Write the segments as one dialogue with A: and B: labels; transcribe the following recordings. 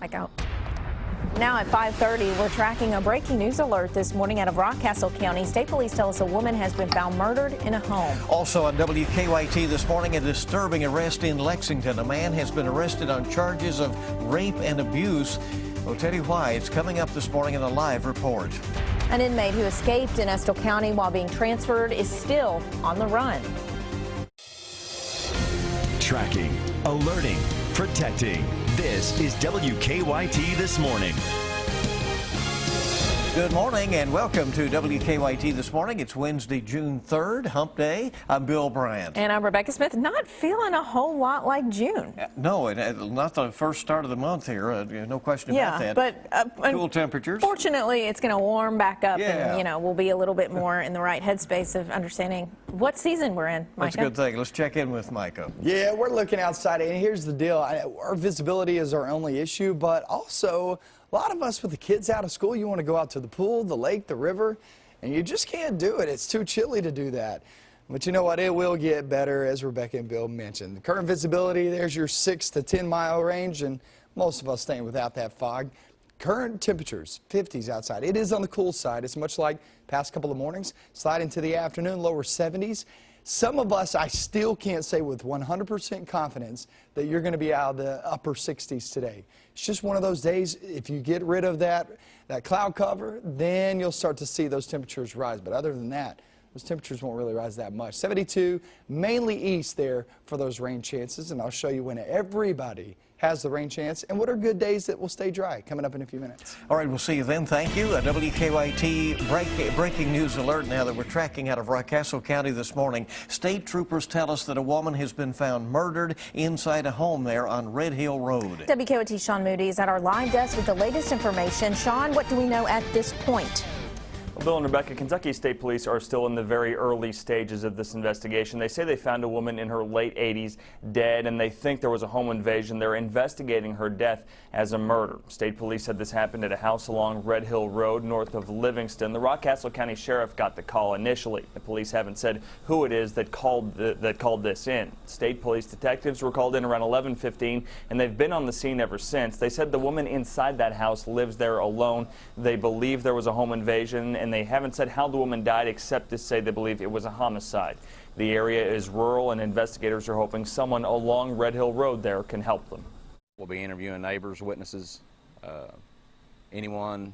A: Micah. Now at 5:30, we're tracking a breaking news alert this morning out of Rockcastle County. State police tell us a woman has been found murdered in a home.
B: Also on WKYT this morning, a disturbing arrest in Lexington. A man has been arrested on charges of rape and abuse. We'll tell you why. It's coming up this morning in a live report.
A: An inmate who escaped in Estill County while being transferred is still on the run.
C: Tracking, alerting, protecting. This is WKYT This Morning.
B: Good morning and welcome to WKYT This Morning. It's Wednesday, June 3rd, Hump Day. I'm Bill Bryant.
A: And I'm Rebecca Smith. Not feeling a whole lot like June.
B: No, not the first start of the month here. No question about that.
A: But
B: cool temperatures.
A: Fortunately, it's going to warm back up,
B: Yeah.
A: and we'll be a little bit more in the right headspace of understanding what season we're in. Micah?
B: That's a good thing. Let's check in with Micah.
D: Yeah, we're looking outside, and here's the deal. Our visibility is our only issue, but also a lot of us with the kids out of school, you want to go out to the pool, the lake, the river, and you just can't do it. It's too chilly to do that. But you know what? It will get better, as Rebecca and Bill mentioned. The current visibility, there's your 6 to 10 mile range, and most of us staying without that fog. Current temperatures, 50s outside. It is on the cool side. It's much like past couple of mornings. Slide into the afternoon, lower 70s. Some of us, I still can't say with 100% confidence that you're going to be out of the upper 60s today. It's just one of those days. If you get rid of that cloud cover, then you'll start to see those temperatures rise. But other than that, those temperatures won't really rise that much. 72, mainly east there for those rain chances. And I'll show you when everybody has the rain chance and what are good days that will stay dry coming up in a few minutes.
B: All right, we'll see you then. Thank you. A WKYT breaking news alert now that we're tracking out of Rockcastle County this morning. State troopers tell us that a woman has been found murdered inside a home there on Red Hill Road.
A: WKYT Sean Moody is at our live desk with the latest information. Sean, what do we know at this point?
E: Well, Bill and Rebecca, Kentucky State Police are still in the very early stages of this investigation. They say they found a woman in her late 80s dead, and they think there was a home invasion. They're investigating her death as a murder. State Police said this happened at a house along Red Hill Road north of Livingston. The Rockcastle County Sheriff got the call initially. The police haven't said who it is that called this in. State Police detectives were called in around 11:15, and they've been on the scene ever since. They said the woman inside that house lives there alone. They believe there was a home invasion, and they haven't said how the woman died except to say they believe it was a homicide. The area is rural, and investigators are hoping someone along Red Hill Road there can help them.
F: We'll be interviewing neighbors, witnesses, anyone.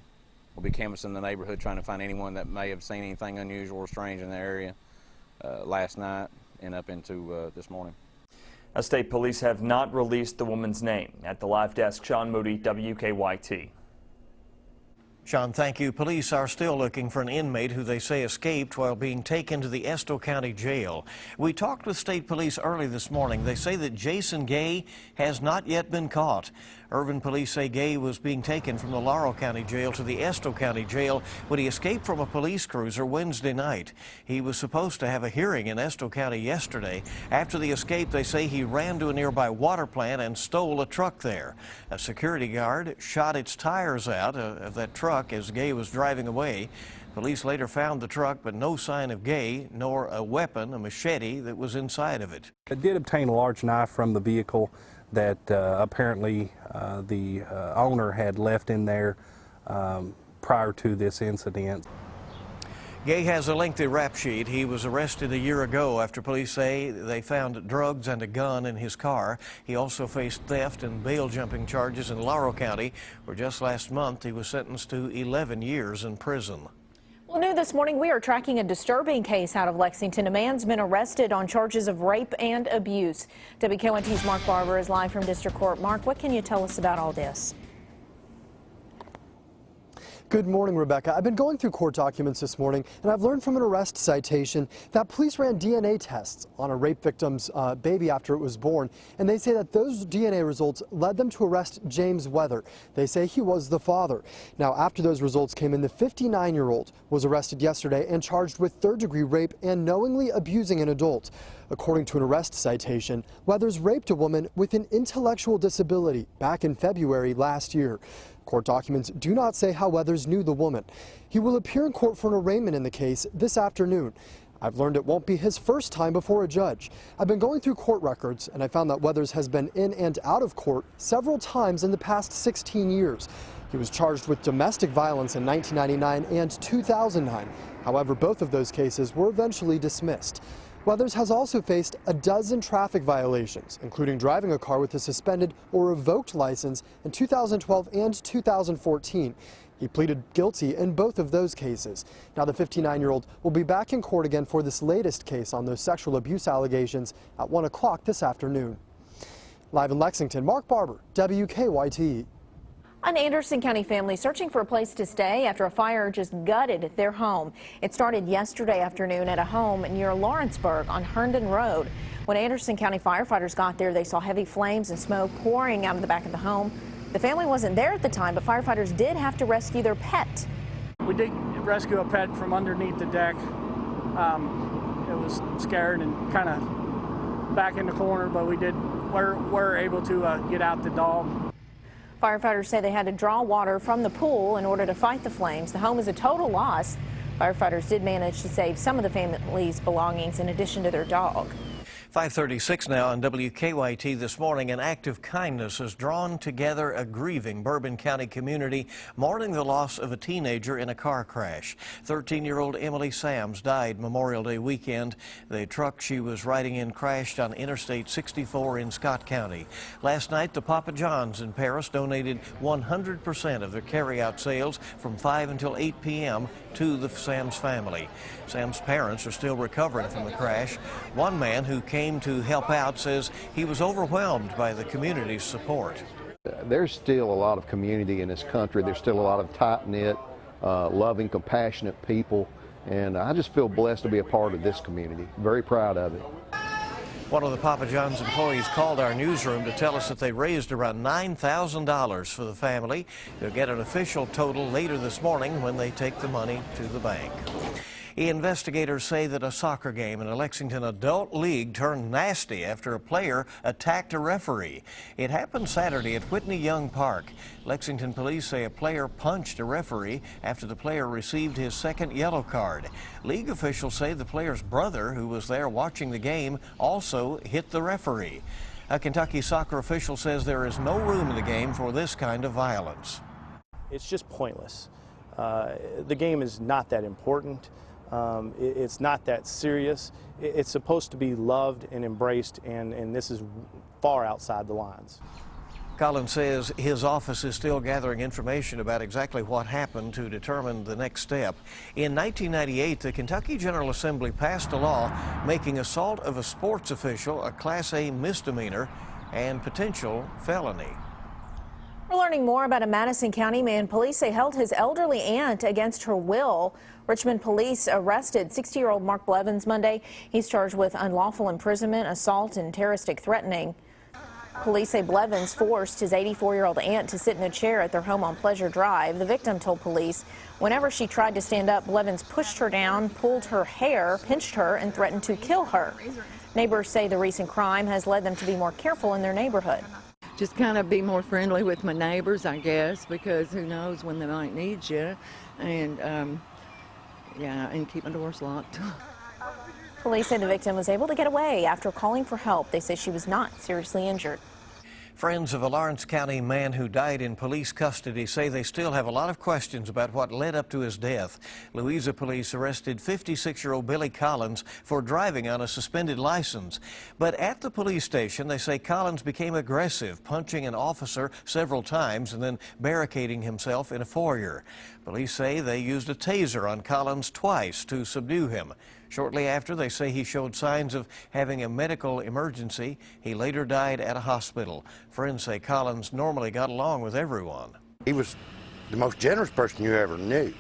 F: We'll be canvassing the neighborhood trying to find anyone that may have seen anything unusual or strange in the area last night and up into this morning.
E: State police have not released the woman's name. At the live desk, Sean Moody, WKYT.
B: Sean, thank you. Police are still looking for an inmate who they say escaped while being taken to the Estill County Jail. We talked with state police early this morning. They say that Jason Gay has not yet been caught. Irvin police say Gay was being taken from the Laurel County Jail to the Estill County Jail when he escaped from a police cruiser Wednesday night. He was supposed to have a hearing in Estill County yesterday. After the escape, they say he ran to a nearby water plant and stole a truck there. A security guard shot its tires out of that truck as Gay was driving away. Police later found the truck, but no sign of Gay, nor a weapon, a machete, that was inside of it.
G: It did obtain a large knife from the vehicle that apparently the owner had left in there prior to this incident.
B: Gay has a lengthy rap sheet. He was arrested a year ago after police say they found drugs and a gun in his car. He also faced theft and bail jumping charges in Laurel County, where just last month he was sentenced to 11 years in prison.
A: Well, new this morning, we are tracking a disturbing case out of Lexington. A man's been arrested on charges of rape and abuse. WKYT's Mark Barber is live from District Court. Mark, what can you tell us about all this?
H: Good morning, Rebecca. I've been going through court documents this morning, and I've learned from an arrest citation that police ran DNA tests on a rape victim's baby after it was born, and they say that those DNA results led them to arrest James Weather. They say he was the father. Now, after those results came in, the 59-year-old was arrested yesterday and charged with third-degree rape and knowingly abusing an adult. According to an arrest citation, Weathers raped a woman with an intellectual disability back in February last year. Court documents do not say how Weathers knew the woman. He will appear in court for an arraignment in the case this afternoon. I've learned it won't be his first time before a judge. I've been going through court records, and I found that Weathers has been in and out of court several times in the past 16 years. He was charged with domestic violence in 1999 and 2009. However, both of those cases were eventually dismissed. Weathers has also faced a dozen traffic violations, including driving a car with a suspended or revoked license in 2012 and 2014. He pleaded guilty in both of those cases. Now the 59-year-old will be back in court again for this latest case on those sexual abuse allegations at 1 o'clock this afternoon. Live in Lexington, Mark Barber, WKYT.
A: An Anderson County family searching for a place to stay after a fire just gutted their home. It started yesterday afternoon at a home near Lawrenceburg on Herndon Road. When Anderson County firefighters got there, they saw heavy flames and smoke pouring out of the back of the home. The family wasn't there at the time, but firefighters did have to rescue their pet.
I: We did rescue a pet from underneath the deck. It was scared and kind of back in the corner, but we're able to get out the dog.
A: Firefighters say they had to draw water from the pool in order to fight the flames. The home is a total loss. Firefighters did manage to save some of the family's belongings in addition to their dog.
B: 5:36 now on WKYT this morning. An act of kindness has drawn together a grieving Bourbon County community mourning the loss of a teenager in a car crash. 13-year-old Emily Sams died Memorial Day weekend. The truck she was riding in crashed on Interstate 64 in Scott County. Last night, the Papa John's in Paris donated 100% of their carryout sales from 5 until 8 p.m. to the Sams family. Sam's parents are still recovering from the crash. One man who came to help out says he was overwhelmed by the community's support.
J: There's still a lot of community in this country. There's still a lot of tight-knit, loving, compassionate people, and I just feel blessed to be a part of this community. Very proud of it.
B: One of the Papa John's employees called our newsroom to tell us that they raised around $9,000 for the family. They'll get an official total later this morning when they take the money to the bank. Investigators say that a soccer game in a Lexington adult league turned nasty after a player attacked a referee. It happened Saturday at Whitney Young Park. Lexington police say a player punched a referee after the player received his second yellow card. League officials say the player's brother, who was there watching the game, also hit the referee. A Kentucky soccer official says there is no room in the game for this kind of violence.
K: It's just pointless. The game is not that important. It's not that serious. It's supposed to be loved and embraced, and this is far outside the lines.
B: Collins says his office is still gathering information about exactly what happened to determine the next step. In 1998, the Kentucky General Assembly passed a law making assault of a sports official a Class A misdemeanor and potential felony.
A: We're learning more about a Madison County man police say held his elderly aunt against her will. Richmond police arrested 60-year-old Mark Blevins Monday. He's charged with unlawful imprisonment, assault, and terroristic threatening. Police say Blevins forced his 84-year-old aunt to sit in a chair at their home on Pleasure Drive. The victim told police whenever she tried to stand up, Blevins pushed her down, pulled her hair, pinched her, and threatened to kill her. Neighbors say the recent crime has led them to be more careful in their neighborhood.
L: Just kind of be more friendly with my neighbors, I guess, because who knows when they might need you, and and keep my doors locked.
A: Police say the victim was able to get away after calling for help. They say she was not seriously injured.
B: Friends of a Lawrence County man who died in police custody say they still have a lot of questions about what led up to his death. Louisa police arrested 56-year-old Billy Collins for driving on a suspended license. But at the police station, they say Collins became aggressive, punching an officer several times and then barricading himself in a foyer. Police say they used a taser on Collins twice to subdue him. Shortly after, they say he showed signs of having a medical emergency. He later died at a hospital. Friends say Collins normally got along with everyone.
M: He was the most generous person you ever knew.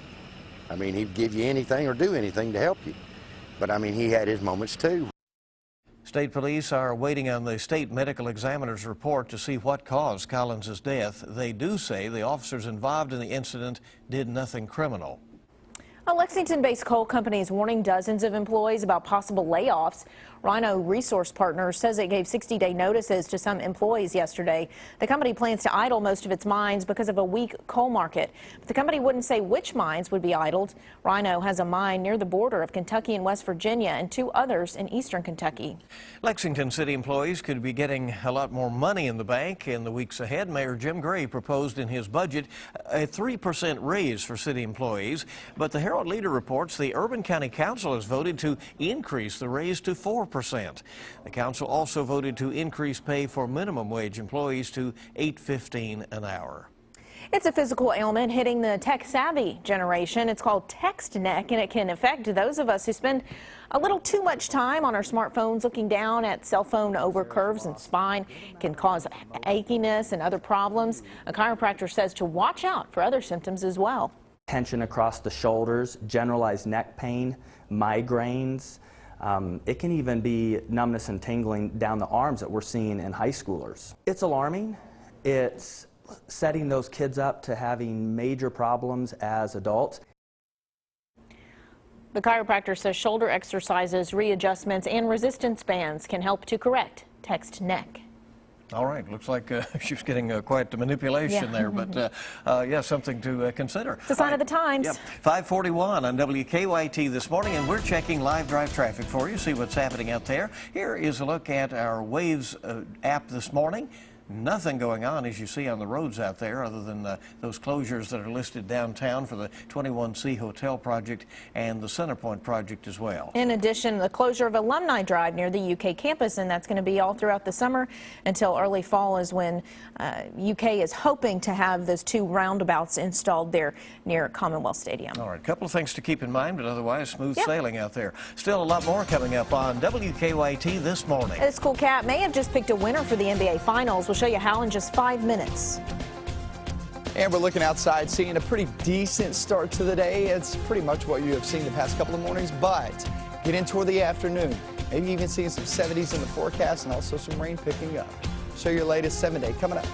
M: I mean, he'd give you anything or do anything to help you. But I mean, he had his moments too.
B: State police are waiting on the state medical examiner's report to see what caused Collins' death. They do say the officers involved in the incident did nothing criminal.
A: A Lexington-based coal company is warning dozens of employees about possible layoffs. Rhino Resource Partners says it gave 60-day notices to some employees yesterday. The company plans to idle most of its mines because of a weak coal market. But the company wouldn't say which mines would be idled. Rhino has a mine near the border of Kentucky and West Virginia and 2 others in eastern Kentucky.
B: Lexington City employees could be getting a lot more money in the bank in the weeks ahead. Mayor Jim Gray proposed in his budget a 3% raise for city employees, but the Herald Leader reports the Urban County Council has voted to increase the raise to 4%. The council also voted to increase pay for minimum wage employees to $8.15 an hour.
A: It's a physical ailment hitting the tech-savvy generation. It's called text neck, and it can affect those of us who spend a little too much time on our smartphones looking down at cell phone over curves and spine. It can cause achiness and other problems. A chiropractor says to watch out for other symptoms as well.
N: Tension across the shoulders, generalized neck pain, migraines. It can even be numbness and tingling down the arms that we're seeing in high schoolers. It's alarming. It's setting those kids up to having major problems as adults.
A: The chiropractor says shoulder exercises, readjustments, and resistance bands can help to correct text neck.
B: All right, looks like she's getting quite the manipulation there, but yeah, something to consider.
A: It's a sign of the times.
B: Yep. 5:41 on WKYT this morning, and we're checking live drive traffic for you, see what's happening out there. Here is a look at our Waves app this morning. Nothing going on, as you see, on the roads out there other than those closures that are listed downtown for the 21C Hotel project and the Centerpoint project as well.
A: In addition, the closure of Alumni Drive near the UK campus, and that's going to be all throughout the summer until early fall is when UK is hoping to have those 2 roundabouts installed there near Commonwealth Stadium.
B: All right, a couple of things to keep in mind, but otherwise smooth sailing out there. Still a lot more coming up on WKYT this morning.
A: This Cool Cat may have just picked a winner for the NBA Finals. We'll show you how in just 5 minutes.
D: And we're looking outside, seeing a pretty decent start to the day. It's pretty much what you have seen the past couple of mornings, but get in toward the afternoon. Maybe even seeing some 70s in the forecast and also some rain picking up. Show your latest 7-day coming up.